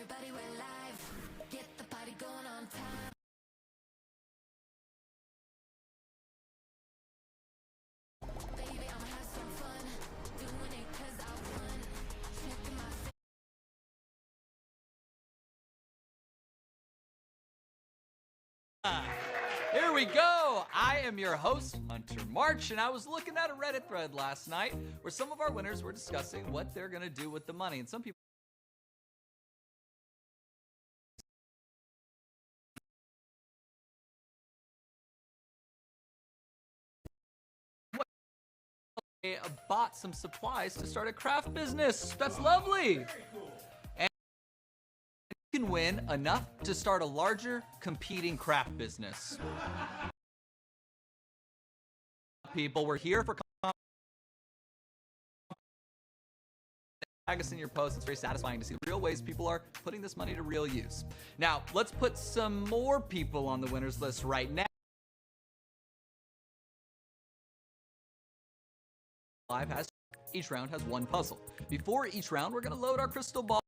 Everybody we're live. Get the party going on time. Baby, I'ma have some fun. Doing it 'cause I won. Sniffing my Here we go. I am your host, Hunter March, and I was looking at a Reddit thread last night where some of our winners were discussing what they're going to do with the money. And some people bought some supplies to start a craft business. That's lovely. And you can win enough to start a larger competing craft business. People, we're here for tag us in your posts. It's very satisfying to see the real ways people are putting this money to real use. Now, let's put some more people on the winners list right now. Live has each round has one puzzle. Before each round, we're going to load our crystal ball.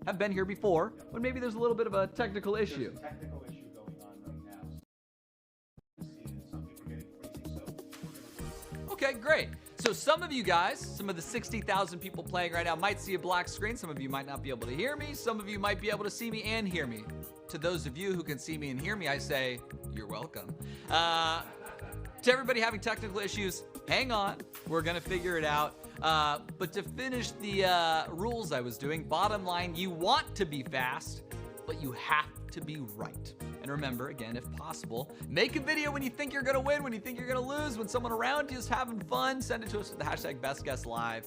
Have been here before, when maybe there's a little bit of a technical issue. There's a technical issue going on right now. Some people are getting freezing, so. Okay, great. So some of you guys, some of the 60,000 people playing right now might see a black screen. Some of you might not be able to hear me. Some of you might be able to see me and hear me. To those of you who can see me and hear me, I say, you're welcome. To everybody having technical issues, hang on. We're going to figure it out. But to finish the rules I was doing, bottom line, you want to be fast, but you have to be right. And remember, again, if possible, make a video when you think you're going to win, when you think you're going to lose, when someone around you is having fun. Send it to us with the hashtag BestGuessLive.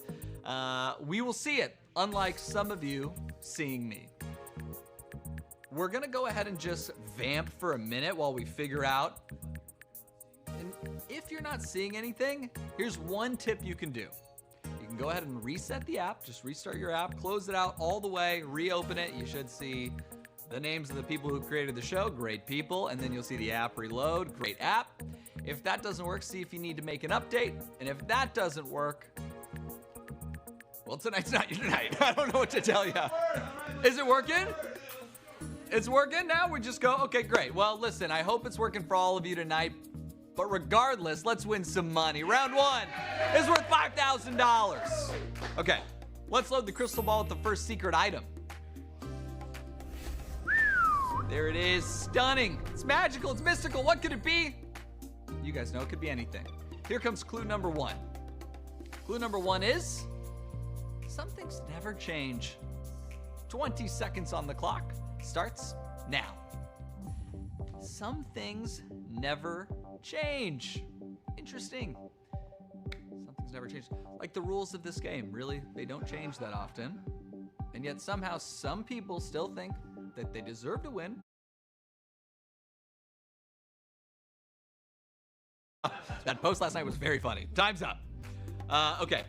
We will see it, unlike some of you seeing me. We're going to go ahead and just vamp for a minute while we figure out. And if you're not seeing anything, here's one tip you can do. You can go ahead and reset the app. Just restart your app, close it out all the way, reopen it. You should see the names of the people who created the show, great people, and then you'll see the app reload, great app. If that doesn't work, see if you need to make an update. And if that doesn't work, well, tonight's not your night. I don't know what to tell you. Is it working? It's working now? We just go, okay, great. Well, listen, I hope it's working for all of you tonight. But regardless, let's win some money. Round one is worth $5,000. Okay, let's load the crystal ball with the first secret item. There it is, stunning. It's magical, it's mystical. What could it be? You guys know it could be anything. Here comes clue number one. Clue number one is, some things never change. 20 seconds on the clock, starts now. Some things never change. Interesting. Some things never change. Like the rules of this game, really, they don't change that often. And yet somehow some people still think that they deserve to win. That post last night was very funny. Time's up. Okay.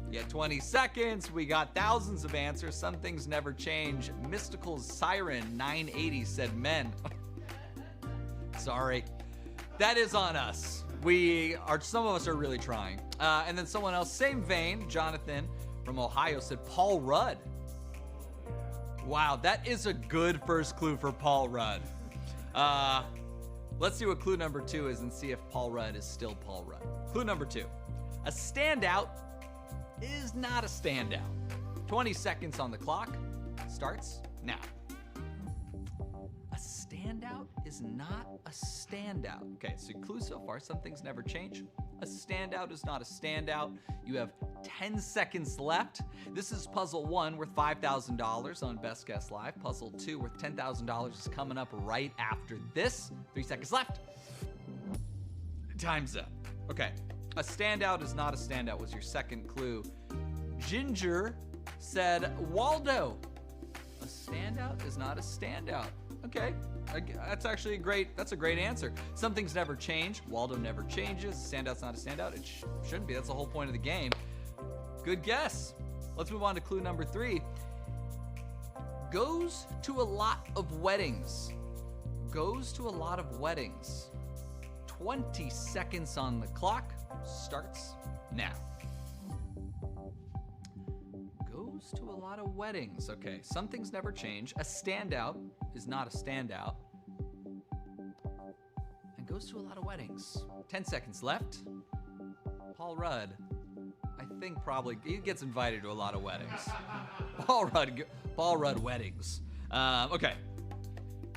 You got 20 seconds. We got thousands of answers. Some things never change. Mystical Siren 980 said men. Sorry. That is on us. Some of us are really trying. And then someone else, same vein, Jonathan from Ohio said Paul Rudd. Wow, that is a good first clue for Paul Rudd. Let's see what clue number two is and see if Paul Rudd is still Paul Rudd. Clue number two. A standout is not a standout. 20 seconds on the clock. Starts now. A standout is not a standout. Okay, so clue so far, some things never change. A standout is not a standout. You have 10 seconds left. This is puzzle one worth $5,000 on Best Guess Live. Puzzle two worth $10,000 is coming up right after this. 3 seconds left. Time's up. Okay, a standout is not a standout was your second clue. Ginger said Waldo. A standout is not a standout. Okay, that's actually that's a great answer. Some things never change. Waldo never changes. Standout's not a standout. It shouldn't be. That's the whole point of the game. Good guess. Let's move on to clue number 3. Goes to a lot of weddings. Goes to a lot of weddings. 20 seconds on the clock. Starts now. Goes to a lot of weddings. Okay, some things never change. A standout is not a standout. And goes to a lot of weddings. 10 seconds left. Paul Rudd. I think probably he gets invited to a lot of weddings. Paul Rudd weddings. Okay.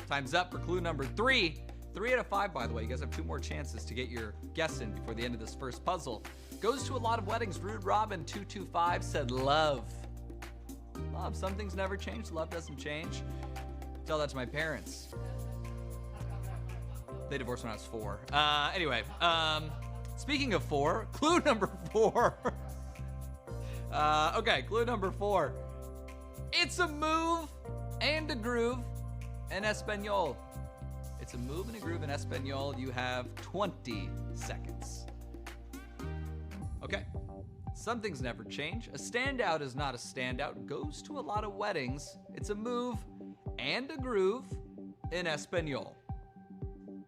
Time's up for clue number 3. 3 out of 5, by the way. You guys have 2 more chances to get your guess in before the end of this first puzzle. Goes to a lot of weddings. Rude Robin 225 said love. Love. Some things never change. Love doesn't change. Tell that to my parents. They divorced when I was 4. Anyway, speaking of 4, clue number 4. Okay, clue number 4. It's a move and a groove in Espanol. It's a move and a groove in Espanol. You have 20 seconds. Okay. Some things never change. A standout is not a standout. Goes to a lot of weddings. It's a move and a groove in Espanol.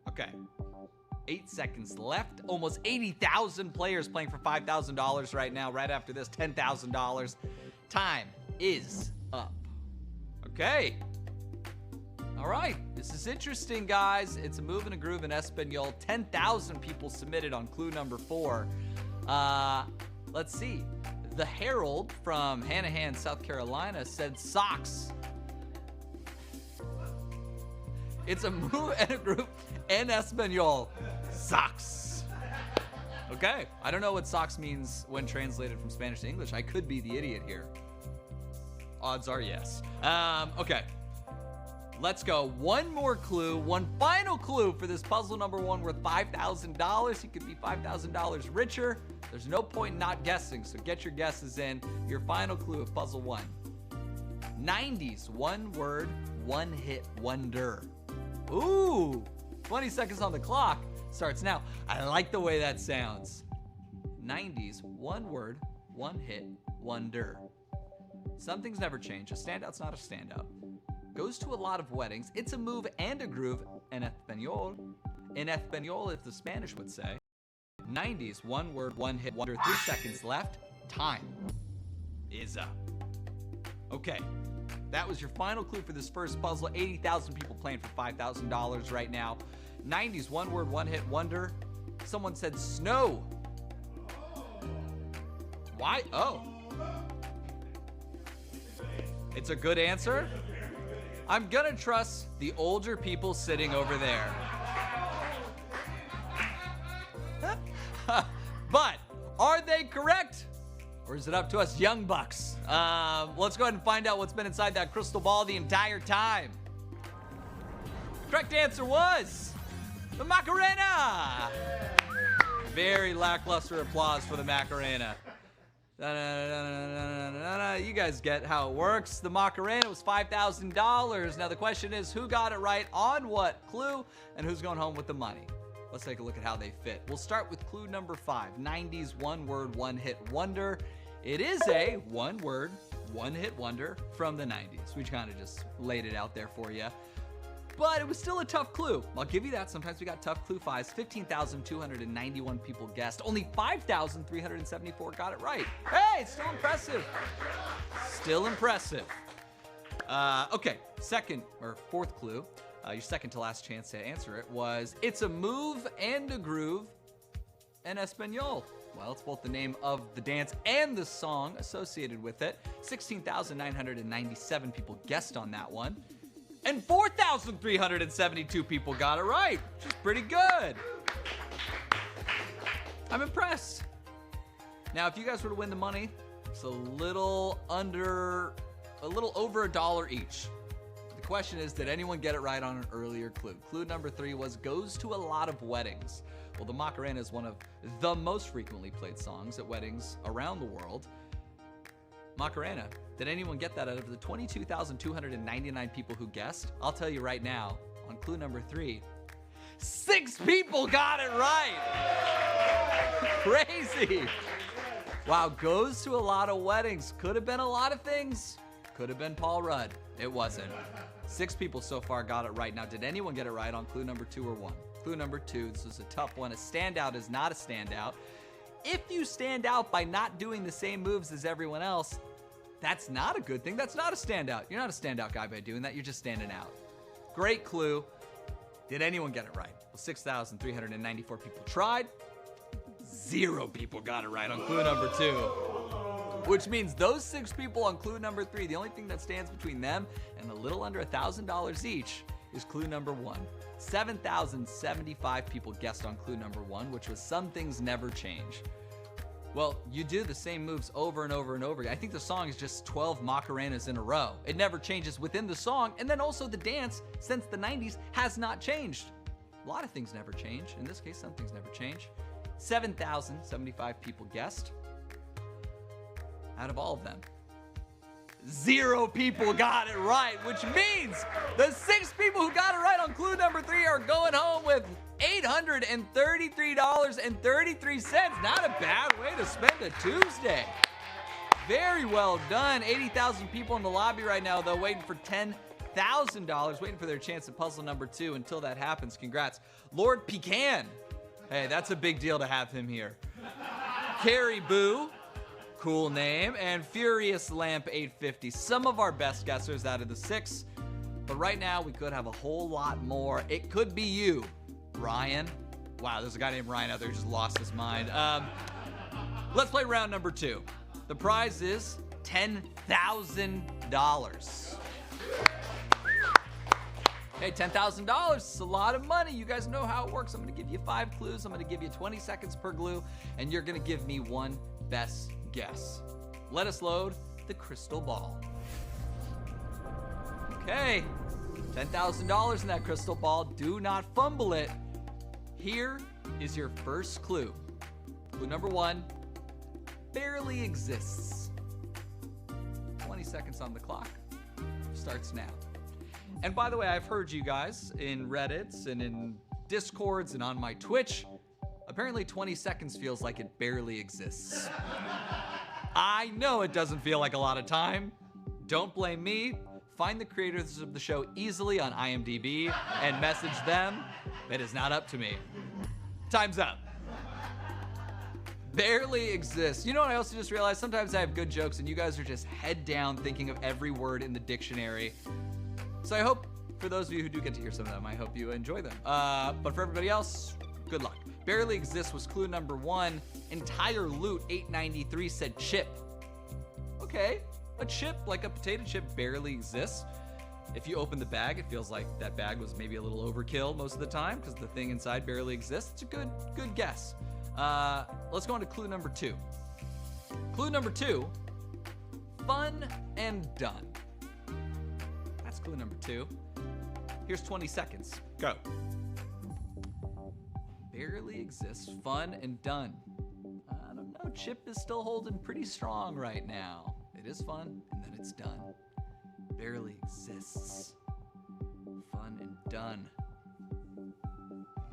Okay. 8 seconds left. Almost 80,000 players playing for $5,000 right now. Right after this, $10,000. Time is up. Okay. All right. This is interesting, guys. It's a move and a groove in Espanol. 10,000 people submitted on clue number 4. Let's see. The Herald from Hanahan, South Carolina said socks. It's a move and a groove in Espanol. Socks. Okay. I don't know what socks means when translated from Spanish to English. I could be the idiot here. Odds are yes. Okay. Let's go. One more clue. One final clue for this puzzle number 1 worth $5,000. You could be $5,000 richer. There's no point in not guessing, so get your guesses in. Your final clue of puzzle 1. 90s, one word, one hit wonder. Ooh, 20 seconds on the clock. Starts now. I like the way that sounds. 90s, one word, one hit wonder. Some things never change. A standout's not a standout. Goes to a lot of weddings. It's a move and a groove in Espanol. In Espanol, if the Spanish would say. 90s, one word, one hit wonder. 3 seconds left. Time is up. Okay, that was your final clue for this first puzzle. 80,000 people playing for $5,000 right now. 90s, one word, one hit wonder. Someone said snow. Why? Oh. It's a good answer. I'm gonna trust the older people sitting over there. But are they correct? Or is it up to us young bucks? Let's go ahead and find out what's been inside that crystal ball the entire time. Correct answer was the Macarena. Very lackluster applause for the Macarena. You guys get how it works. The Macarena was $5,000. Now the question is, who got it right on what clue and who's going home with the money? Let's take a look at how they fit. We'll start with clue number 5. 90s, one word, one hit wonder. It is a one word, one hit wonder from the 90s. We kind of just laid it out there for you. But it was still a tough clue. I'll give you that. Sometimes we got tough clue 5s. 15,291 people guessed. Only 5,374 got it right. Hey, it's still impressive. Still impressive. Okay, second or fourth clue, your second to last chance to answer it was, it's a move and a groove in Espanol. Well, it's both the name of the dance and the song associated with it. 16,997 people guessed on that one. And 4,372 people got it right, which is pretty good. I'm impressed. Now, if you guys were to win the money, it's a little over $1 each. The question is, did anyone get it right on an earlier clue? Clue number 3 was goes to a lot of weddings. Well, the Macarena is one of the most frequently played songs at weddings around the world. Macarena. Did anyone get that out of the 22,299 people who guessed? I'll tell you right now, on clue number 3, 6 people got it right. Crazy. Wow, goes to a lot of weddings. Could have been a lot of things. Could have been Paul Rudd. It wasn't. 6 people so far got it right. Now, did anyone get it right on clue number 2 or 1? Clue number 2, this is a tough one. A standout is not a standout. If you stand out by not doing the same moves as everyone else, that's not a good thing. That's not a standout. You're not a standout guy by doing that. You're just standing out. Great clue. Did anyone get it right? Well, 6,394 people tried. 0 people got it right on clue number 2. Which means those 6 people on clue number 3, the only thing that stands between them and a little under $1,000 each is clue number 1. 7,075 people guessed on clue number 1, which was some things never change. Well, you do the same moves over and over and over again. I think the song is just 12 Macarenas in a row. It never changes within the song, and then also the dance, since the 90s, has not changed. A lot of things never change. In this case, some things never change. 7,075 people guessed. Out of all of them, 0 people got it right, which means the 6 people who got it right on clue number 3 are going home with $833.33. Not a bad way to spend a Tuesday. Very well done. 80,000 people in the lobby right now, though, waiting for $10,000, waiting for their chance at puzzle number 2. Until that happens, congrats. Lord Pecan. Hey, that's a big deal to have him here. Carrie Boo. Cool name. And Furious Lamp 850. Some of our best guessers out of the 6. But right now, we could have a whole lot more. It could be you, Ryan. Wow, there's a guy named Ryan out there who just lost his mind. Let's play round number 2. The prize is $10,000. Hey, $10,000 is a lot of money. You guys know how it works. I'm going to give you 5 clues. I'm going to give you 20 seconds per clue, and you're going to give me one best guess. Let us load the crystal ball. Okay, $10,000 in that crystal ball. Do not fumble it. Here is your first clue. Clue number 1, barely exists. 20 seconds on the clock. Starts now. And by the way, I've heard you guys in Reddits and in Discords and on my Twitch. Apparently 20 seconds feels like it barely exists. I know it doesn't feel like a lot of time. Don't blame me. Find the creators of the show easily on IMDb and message them. It is not up to me. Time's up. Barely exists. You know what I also just realized? Sometimes I have good jokes and you guys are just head down thinking of every word in the dictionary. So I hope, for those of you who do get to hear some of them, I hope you enjoy them. But for everybody else, good luck. Barely exists was clue number 1. Entire loot 893 said chip. Okay, a chip, like a potato chip, barely exists. If you open the bag, it feels like that bag was maybe a little overkill most of the time because the thing inside barely exists. It's a good guess. Let's go on to clue number 2. Clue number 2, fun and done. That's clue number 2. Here's 20 seconds. Go. Barely exists, fun and done. I don't know, chip is still holding pretty strong right now. It is fun, and then it's done. Barely exists. Fun and done.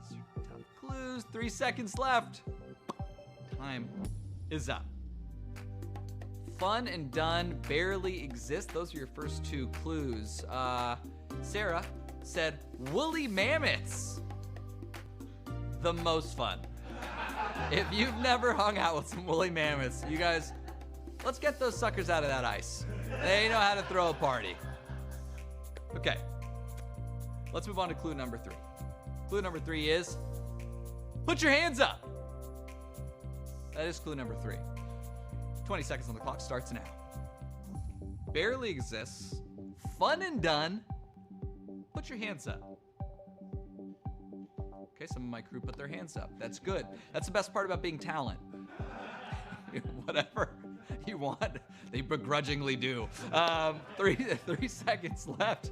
These are tough clues. 3 seconds left. Time is up. Fun and done, barely exist. Those are your first 2 clues. Sarah said woolly mammoths. The most fun. If you've never hung out with some woolly mammoths, you guys, let's get those suckers out of that ice. They know how to throw a party. Okay, let's move on to clue number 3. Clue number 3 is, put your hands up. That is clue number 3. 20 seconds on the clock starts now. Barely exists, fun and done, put your hands up. Okay, some of my crew put their hands up. That's good. That's the best part about being talent. Whatever you want, they begrudgingly do. 3 seconds left.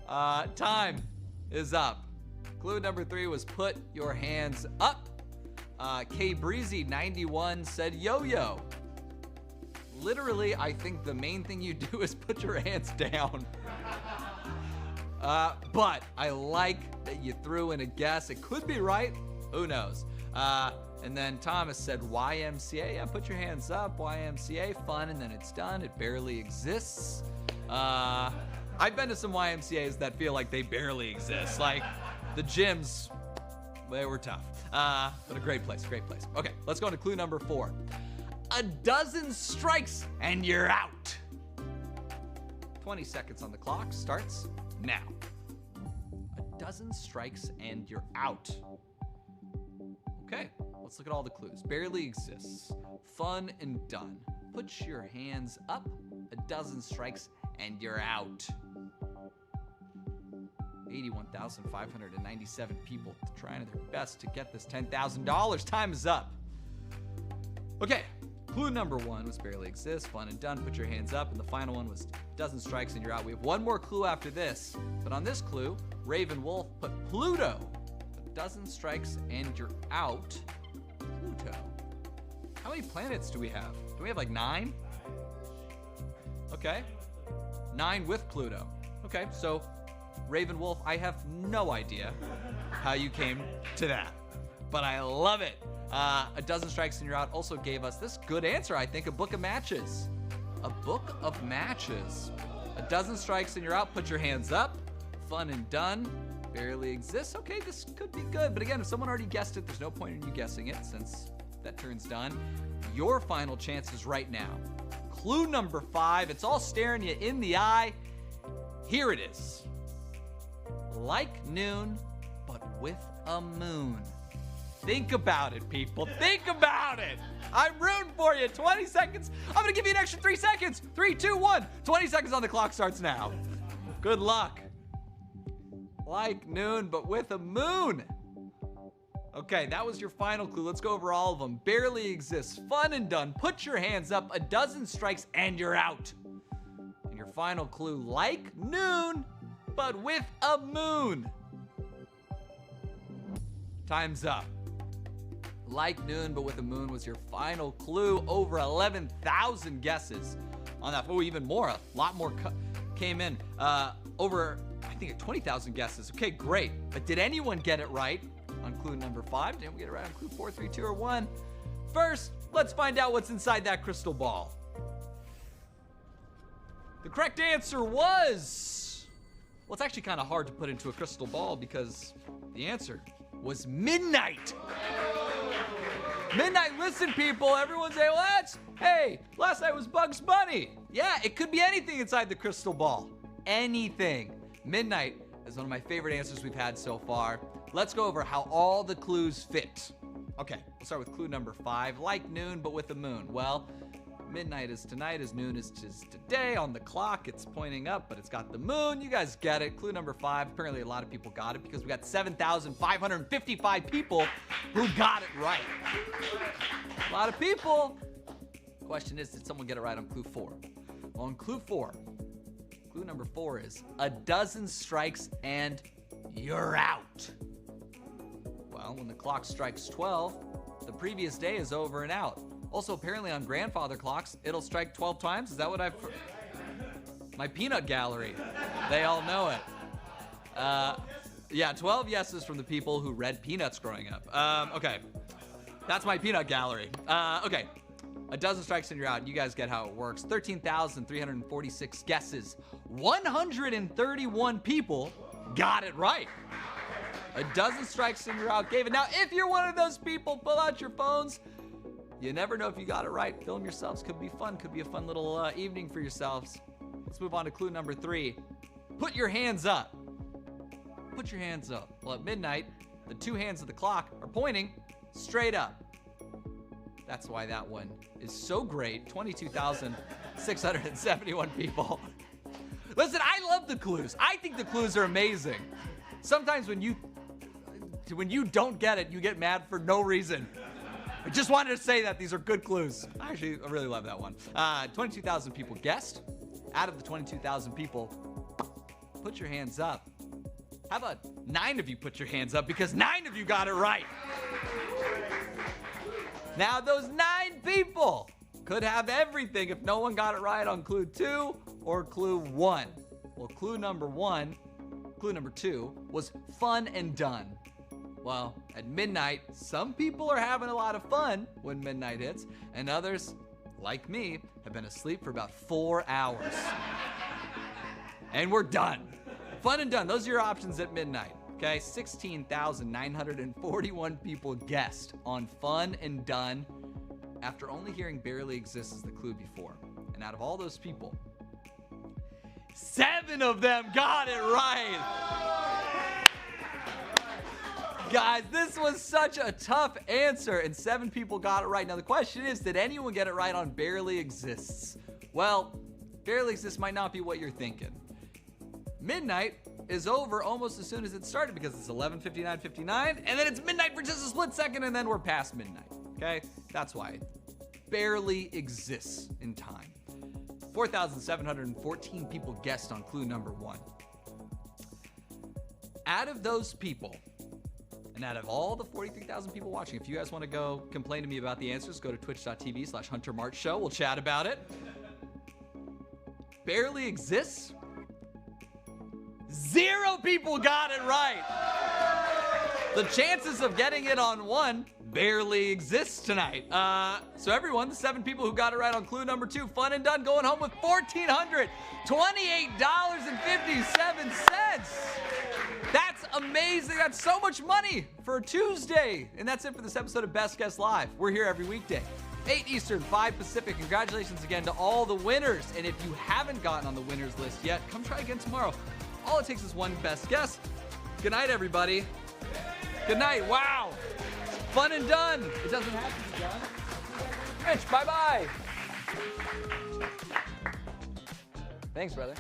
Time is up. Clue number 3 was put your hands up. K Breezy 91 said yo-yo. Literally, I think the main thing you do is put your hands down. But I like that you threw in a guess. It could be right. Who knows? And then Thomas said YMCA. Yeah, put your hands up. YMCA, fun, and then it's done. It barely exists. I've been to some YMCAs that feel like they barely exist. Like the gyms, they were tough. But a great place, great place. Okay, let's go into clue number 4. A dozen strikes and you're out. 20 seconds on the clock starts now. A dozen strikes and you're out. Okay, let's look at all the clues. Barely exists. Fun and done. Put your hands up. A dozen strikes and you're out. 81,597 people trying their best to get this $10,000. Time is up. Okay, clue number 1 was barely exists, fun and done, put your hands up, and the final one was dozen strikes and you're out. We have one more clue after this, but on this clue, Raven Wolf put Pluto. A dozen strikes and you're out. Pluto. How many planets do we have? Do we have like 9? Okay. 9 with Pluto. Okay, so Raven Wolf, I have no idea how you came to that, but I love it. A dozen strikes and you're out also gave us this good answer, I think, a book of matches. A book of matches. A dozen strikes and you're out, put your hands up. Fun and done. Barely exists. Okay, this could be good, but again, if someone already guessed it, there's no point in you guessing it since that turn's done. Your final chance is right now. Clue number 5, it's all staring you in the eye. Here it is. Like noon, but with a moon. Think about it, people. Think about it. I'm rooting for you. 20 seconds. I'm going to give you an extra 3 seconds. 3, 2, 1. 20 seconds on the clock starts now. Good luck. Like noon, but with a moon. Okay, that was your final clue. Let's go over all of them. Barely exists. Fun and done. Put your hands up. A dozen strikes and you're out. And your final clue, like noon, but with a moon. Time's up. Like noon, but with a moon was your final clue. Over 11,000 guesses on that. Oh, even more. A lot more came in. Over, I think, 20,000 guesses. Okay, great. But did anyone get it right on clue number 5? Didn't we get it right on clue 4, 3, 2, or 1? First, let's find out what's inside that crystal ball. The correct answer was... Well, it's actually kind of hard to put into a crystal ball because the answer was midnight. Midnight, listen, people. Everyone say, well, hey, last night was Bugs Bunny. Yeah, it could be anything inside the crystal ball. Anything. Midnight is one of my favorite answers we've had so far. Let's go over how all the clues fit. Okay, we'll start with clue number 5. Like noon, but with a moon. Well, midnight is tonight, as noon is just today. On the clock, it's pointing up, but it's got the moon. You guys get it. Clue number 5. Apparently, a lot of people got it because we got 7,555 people who got it right. A lot of people. Question is, did someone get it right on clue 4? Well, on clue 4, clue number 4 is a dozen strikes and you're out. Well, when the clock strikes 12, the previous day is over and out. Also, apparently on grandfather clocks, it'll strike 12 times. Is that what I've... My peanut gallery. They all know it. Yeah, 12 yeses from the people who read Peanuts growing up. Okay. That's my peanut gallery. Okay. A dozen strikes and you're out. You guys get how it works. 13,346 guesses. 131 people got it right. A dozen strikes and you're out. Gave it. Now, if you're one of those people, pull out your phones. You never know if you got it right. Film yourselves. Could be fun. Could be a fun little evening for yourselves. Let's move on to clue number 3. Put your hands up. Put your hands up. Well, at midnight, the 2 hands of the clock are pointing straight up. That's why that one is so great. 22,671 people. Listen, I love the clues. I think the clues are amazing. Sometimes when you don't get it, you get mad for no reason. I just wanted to say that these are good clues. Actually, I really love that one. 22,000 people guessed. Out of the 22,000 people, put your hands up. How about 9 of you put your hands up because 9 of you got it right. Now those 9 people could have everything if no one got it right on clue 2 or clue 1. Well, clue number 2 was fun and done. Well, at midnight, some people are having a lot of fun when midnight hits, and others, like me, have been asleep for about 4 hours. And we're done. Fun and done. Those are your options at midnight. Okay, 16,941 people guessed on fun and done after only hearing barely exists as the clue before. And out of all those people, 7 of them got it right. Guys, this was such a tough answer, and 7 people got it right. Now, the question is, did anyone get it right on barely exists? Well, barely exists might not be what you're thinking. Midnight is over almost as soon as it started because it's 11:59:59, and then it's midnight for just a split second, and then we're past midnight. Okay? That's why it barely exists in time. 4,714 people guessed on clue number 1. Out of those people, and out of all the 43,000 people watching, if you guys want to go complain to me about the answers, go to twitch.tv/HunterMarchShow. We'll chat about it. Barely exists. 0 people got it right. The chances of getting it on 1 barely exists tonight. So everyone, the 7 people who got it right on clue number 2, fun and done, going home with $1,428.57. That's amazing. That's so much money for a Tuesday. And that's it for this episode of Best Guess Live. We're here every weekday, 8 Eastern, 5 Pacific. Congratulations again to all the winners. And if you haven't gotten on the winners list yet, come try again tomorrow. All it takes is one best guess. Good night, everybody. Good night. Wow. Fun and done. It doesn't have to be done. Rich, bye-bye. Thanks, brother.